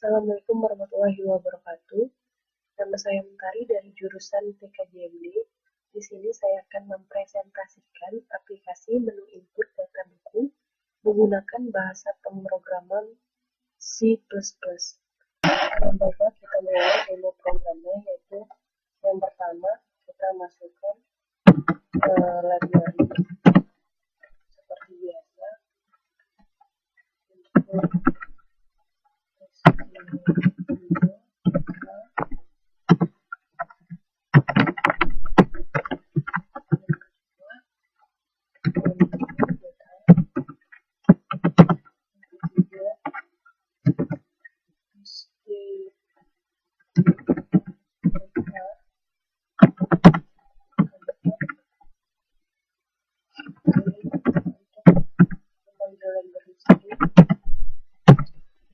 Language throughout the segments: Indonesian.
Assalamualaikum warahmatullahi wabarakatuh. Nama saya Mentari dari jurusan TKJMD. Di sini saya akan mempresentasikan aplikasi menu input data buku menggunakan bahasa pemrograman C++. Baiklah, kita mulai demo programnya, yaitu yang pertama kita masukkan library seperti biasa.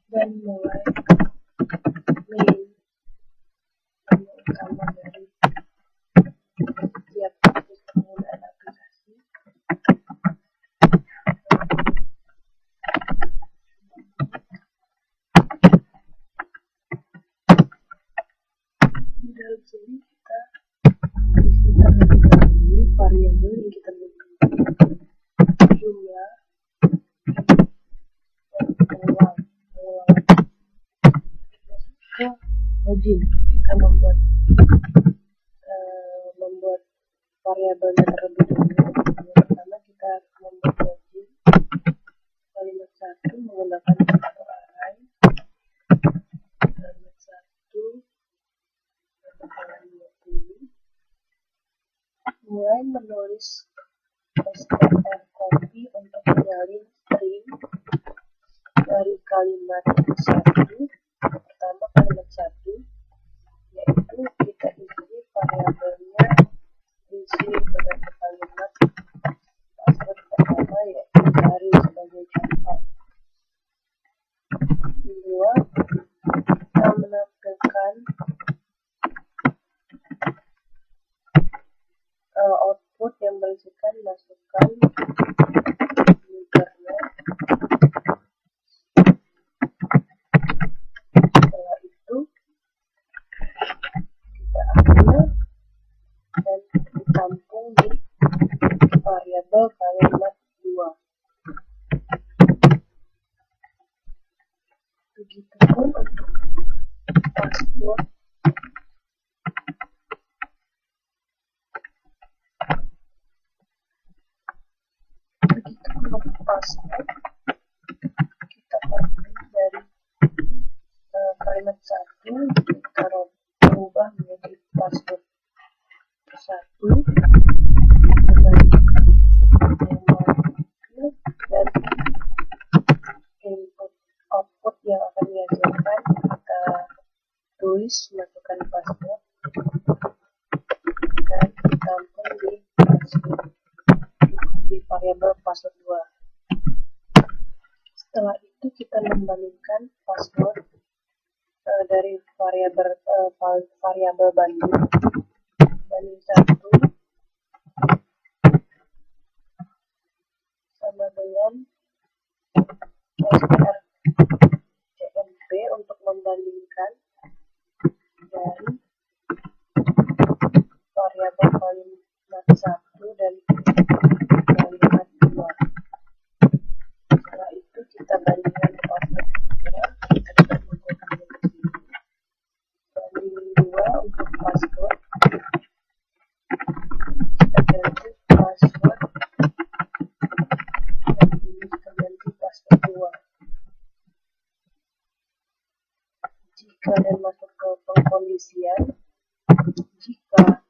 Dan mulai main utama dari setiap proses penggunaan aplikasi. Di dalam sini kita isi terlebih dahulu variabel yang kita butuhkan, jumlah, pengulang ke login. Kita membuat variabelnya terlebih dahulu. Yang pertama kita membuat login kalimat 1 menggunakan satu array, kalimat 1 bakalan 20. Mulai menulis strcpy untuk menyalin string dari kalimat 1. Pertama kalimat 1, yaitu kita isi variabelnya diisi dengan kalimat password pertama, yaitu dari sebagai contoh. Kedua, kita menampilkan output yang berisikan masukan username. Setelah itu kita ambil dan ditampung di variabel kalimat 2. Begitupun untuk password. Kita copy dari kalimat 1, kita rubah menjadi password 1 dengan dan input output yang akan dihasilkan kita tulis masukkan password dan ditampung di password di variabel password 2. Setelah itu kita membandingkan password dari variabel banding 1 sama dengan strcmp untuk membandingkan dari variabel kalimat 1 dan kalimat 2. Setelah itu kita bandingkan password 2, kita dapat menggunakan banding 2 untuk password, kita ganti password dan ini kita ganti password 2. Jika dan masuk ke pengkondisian, jika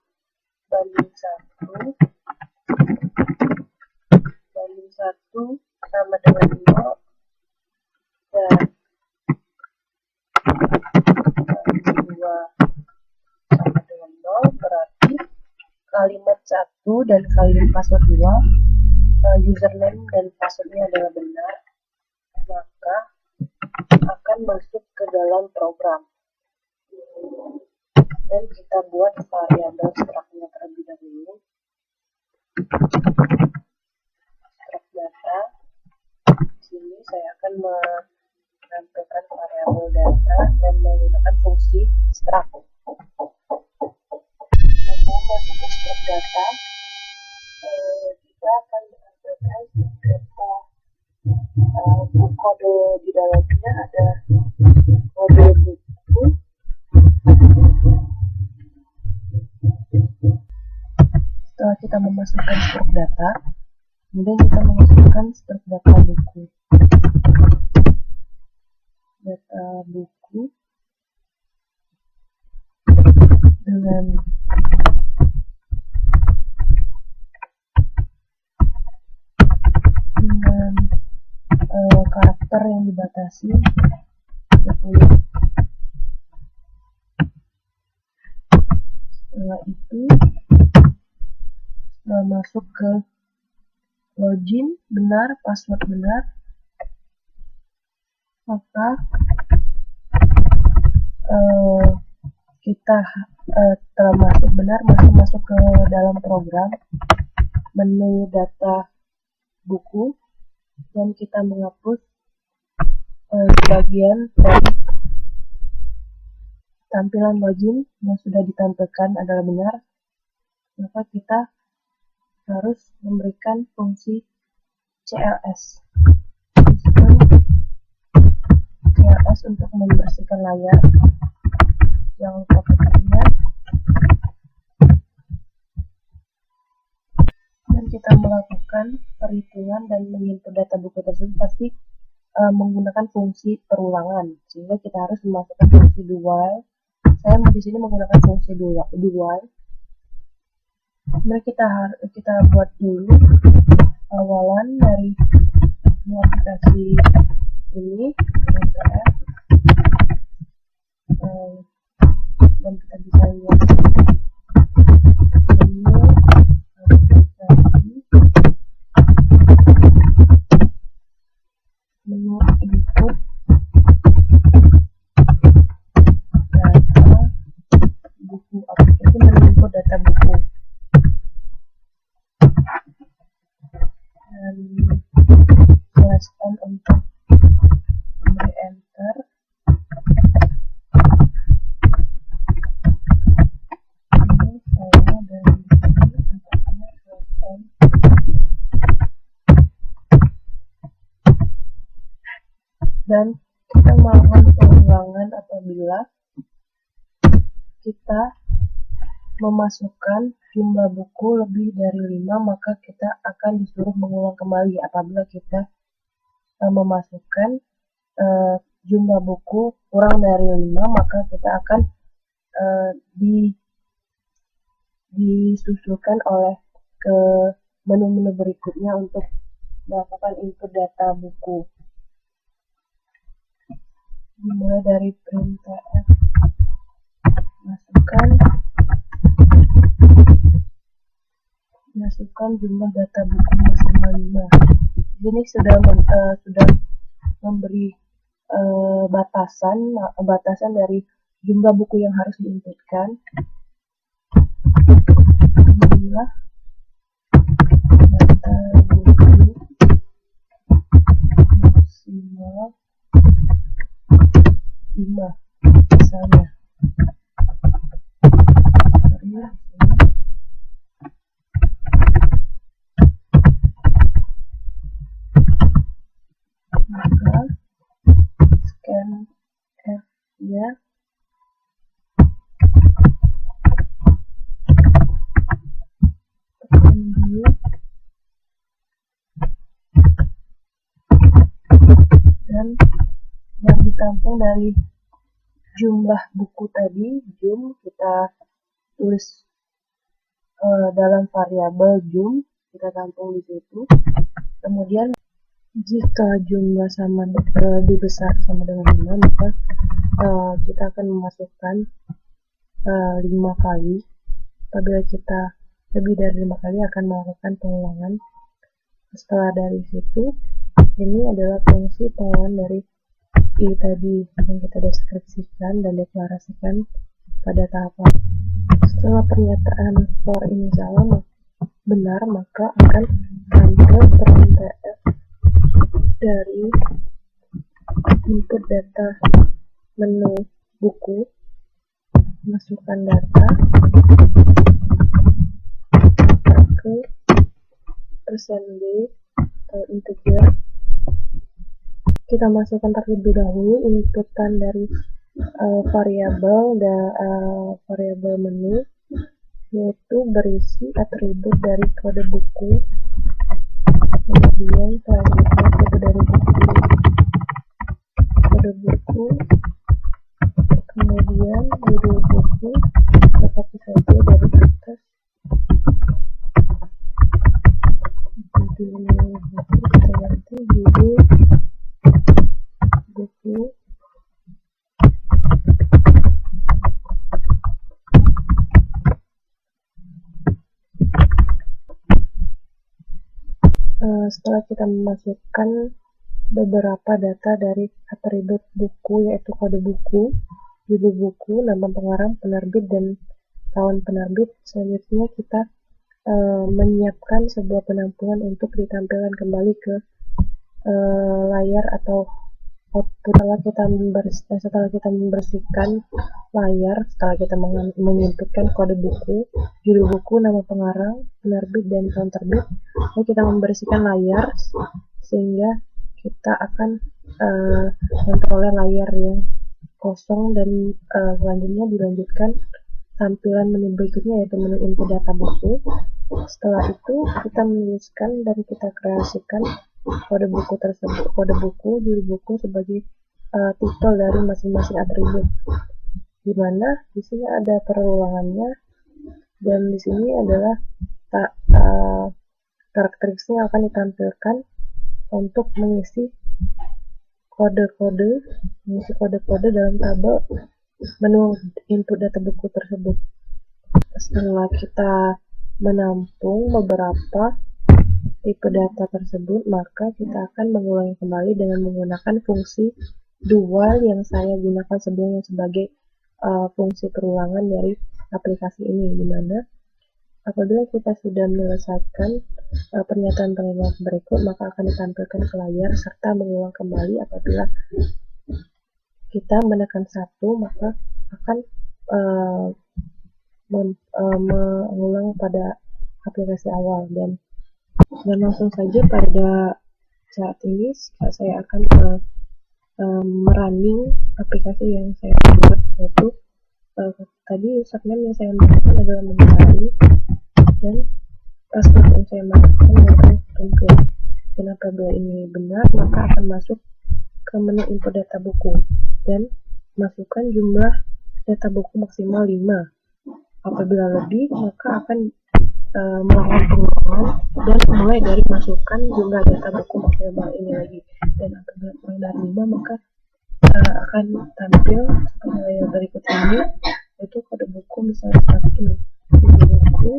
banding 1 sama dengan 0 dan banding 2 sama dengan 0, berarti kalimat 1 dan kalimat password 2 username dan passwordnya adalah benar, maka akan masuk ke dalam program. Dan kita buat variabel struknya terlebih dahulu. Struk data. Di sini saya akan menampilkan variabel data dan menggunakan fungsi struct. Nah, masuk ke struct data, kita akan menampilkan data kode di dalamnya ada kode buku. Setelah kita memasukkan struct data, kemudian kita memasukkan struct data buku. Data buku dengan karakter yang dibatasi 30. Setelah itu masuk ke login benar, password benar, maka kita telah masuk benar, masuk ke dalam program menu data buku, dan kita menghapus bagian dari tampilan login yang sudah ditampilkan adalah benar, maka kita harus memberikan fungsi CLS. CLS untuk membersihkan layar. Jangan lupa ketiknya. Dan kita melakukan perhitungan dan menginput data buku tersebut pasti menggunakan fungsi perulangan, sehingga kita harus memasukkan fungsi do while. Saya di sini menggunakan fungsi do while. Mari kita buat dulu awalan dari aplikasi ini, printf, dan kita bisa lihat menu aplikasi, menu input data buku, aplikasi menu input data buku, dan /n untuk memberi enter. Ini saya dari sini tempatnya /n. Dan kita melakukan pengulangan apabila kita memasukkan jumlah buku lebih dari 5, maka kita akan disuruh mengulang kembali. Apabila kita memasukkan jumlah buku kurang dari 5, maka kita akan disusulkan oleh ke menu-menu berikutnya untuk melakukan input data buku. Dimulai dari printf, masukkan jumlah data buku maksimal 5. Ini sudah memberi batasan dari jumlah buku yang harus diinputkan. Inilah data buku maksimal 5 misalnya. Maka scan F nya tekan D, dan yang ditampung dari jumlah buku tadi, jum, kita tulis dalam variabel jum, kita tampung di situ. Kemudian jika jumlah lebih besar sama dengan 5, maka kita akan memasukkan 5 kali. Apabila kita lebih dari 5 kali akan melakukan pengulangan. Setelah dari situ, ini adalah fungsi pengulangan dari I tadi yang kita deskripsikan dan deklarasikan pada tahapan. Setelah pernyataan for ini salah benar, maka akan tampil printf dari input data menu buku, masukkan data ke %d atau integer. Kita masukkan terlebih dahulu inputan dari variabel menu, yaitu berisi atribut dari kode buku, kemudian selanjutnya kode dari kode buku, kemudian judul buku, seperti saja dari atas. Judul buku kita ganti judul buku. Setelah kita memasukkan beberapa data dari atribut buku, yaitu kode buku, judul buku, nama pengarang, penerbit, dan tahun penerbit, selanjutnya kita menyiapkan sebuah penampungan untuk ditampilkan kembali ke layar atau output. Setelah kita membersihkan layar, setelah kita menginputkan kode buku, judul buku, nama pengarang, penerbit, dan tahun terbit, lalu kita membersihkan layar sehingga kita akan memperoleh layar yang kosong, dan selanjutnya dilanjutkan tampilan menu berikutnya, yaitu menu input data buku. Setelah itu kita menuliskan dan kita kreasikan kode buku tersebut, kode buku, judul buku sebagai titel dari masing-masing atribut, di mana di sini ada perulangannya, dan di sini adalah karakteristik yang akan ditampilkan untuk mengisi kode-kode dalam tabel menu input data buku tersebut. Setelah kita menampung beberapa tipe data tersebut, maka kita akan mengulangi kembali dengan menggunakan fungsi do while yang saya gunakan sebelumnya sebagai fungsi perulangan dari aplikasi ini, di mana apabila kita sudah menyelesaikan pernyataan-pernyataan berikut, maka akan ditampilkan ke layar, serta mengulang kembali apabila kita menekan 1, maka akan mengulang pada aplikasi awal. Dan langsung saja pada saat ini saya akan merunning aplikasi yang saya buat, yaitu tadi username yang saya masukkan adalah Mentari, dan password yang saya masukkan yaitu Tumpil. Dan apabila ini benar, maka akan masuk ke menu input data buku dan masukkan jumlah data buku maksimal 5. Apabila lebih, maka akan melakukan pengulangan dan mulai dari masukkan jumlah data buku maksimal ini lagi. Dan apabila kurang dari 5, maka akan tampil seperti layar berikut ini, yaitu kode buku misalnya 1, judul buku,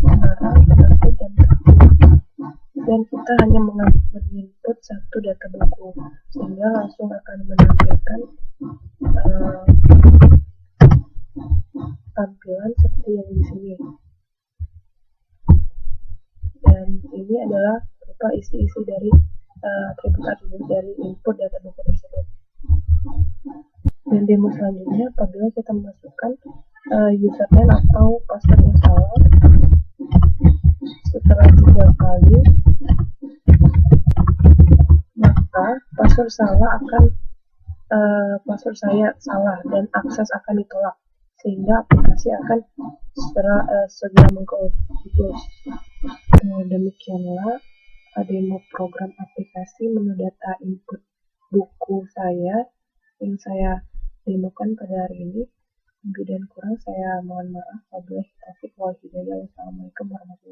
pengarang, penerbit, dan terbit. Dan kita hanya menginput 1 data buku, sehingga langsung akan menampilkan tampilan seperti yang di sini. Dan ini adalah berupa isi-isi dari atribut-atribut dari input data buku tersebut. Dan demo selanjutnya, apabila kita memasukkan username atau password yang salah setelah 3 kali, maka password saya salah dan akses akan ditolak, sehingga aplikasi akan segera meng-close. Demikianlah demo program aplikasi menu data input buku saya yang saya demokan pada hari ini. Lebih dan kurang saya mohon maaf. Wabillahi taufiq wal hidayah. Wassalamualaikum warahmatullahi wabarakatuh.